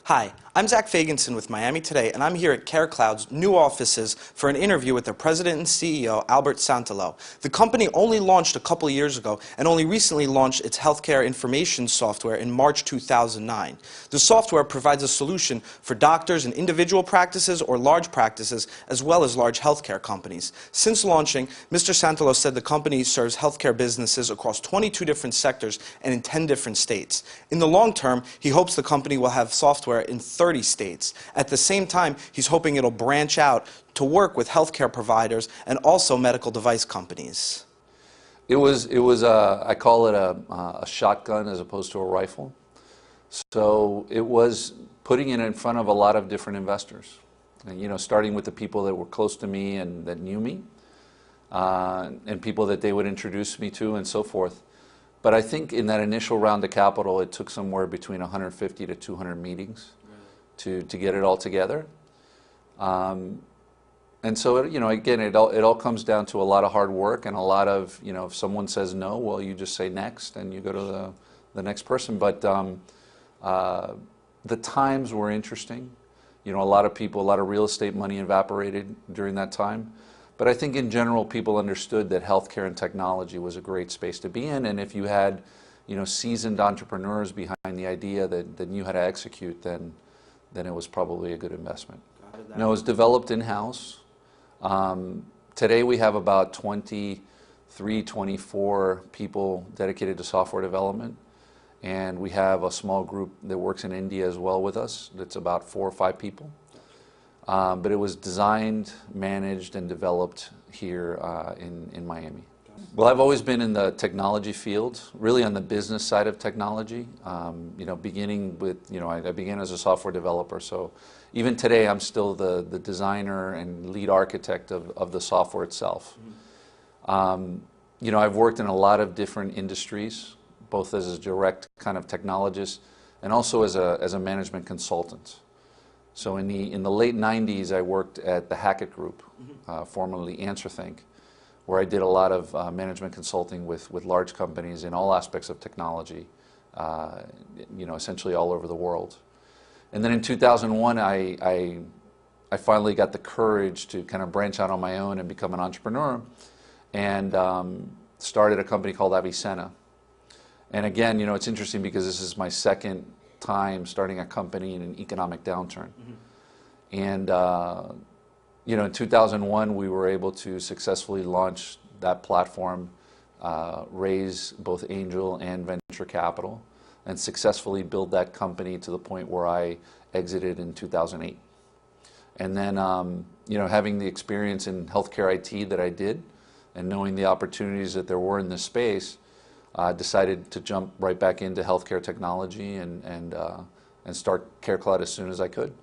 Hi, I'm Zach Fagenson with Miami Today, and I'm here at CareCloud's new offices for an interview with their president and CEO, Santalo. The company only launched a couple of years ago and only recently launched its healthcare information software in March 2009. The software provides a solution for doctors in individual practices or large practices, as well as large healthcare companies. Since launching, Mr. Santalo said the company serves healthcare businesses across 22 different sectors and in 10 different states. In the long term, he hopes the company will have software in 30 states. At the same time, he's hoping it'll branch out to work with healthcare providers and also medical device companies. It was I call it a shotgun as opposed to a rifle. So it was putting it in front of a lot of different investors. And, starting with the people that were close to me and that knew me, and people that they would introduce me to and so forth. But I think in that initial round of capital, it took somewhere between 150 to 200 meetings to get it all together. And so, again, it all comes down to a lot of hard work and a lot of, if someone says no, well, you just say next and you go to the next person. But the times were interesting. A lot of real estate money evaporated during that time. But I think in general, people understood that healthcare and technology was a great space to be in. And if you had, seasoned entrepreneurs behind the idea that knew how to execute, then it was probably a good investment. It was developed in-house. Today we have about 23, 24 people dedicated to software development. And we have a small group that works in India as well with us. That's about 4 or 5 people. But it was designed, managed, and developed here in Miami. Well, I've always been in the technology field, really on the business side of technology. Beginning with, I began as a software developer, so even today I'm still the designer and lead architect of the software itself. I've worked in a lot of different industries, both as a direct kind of technologist and also as a management consultant. So in the late 90s, I worked at the Hackett Group, formerly AnswerThink, where I did a lot of management consulting with large companies in all aspects of technology, essentially all over the world. And then in 2001, I finally got the courage to kind of branch out on my own and become an entrepreneur, and started a company called Avisena. And again, it's interesting because this is my second time starting a company in an economic downturn. And in 2001, we were able to successfully launch that platform, raise both angel and venture capital, and successfully build that company to the point where I exited in 2008. And then, having the experience in healthcare IT that I did, and knowing the opportunities that there were in this space, decided to jump right back into healthcare technology and start CareCloud as soon as I could.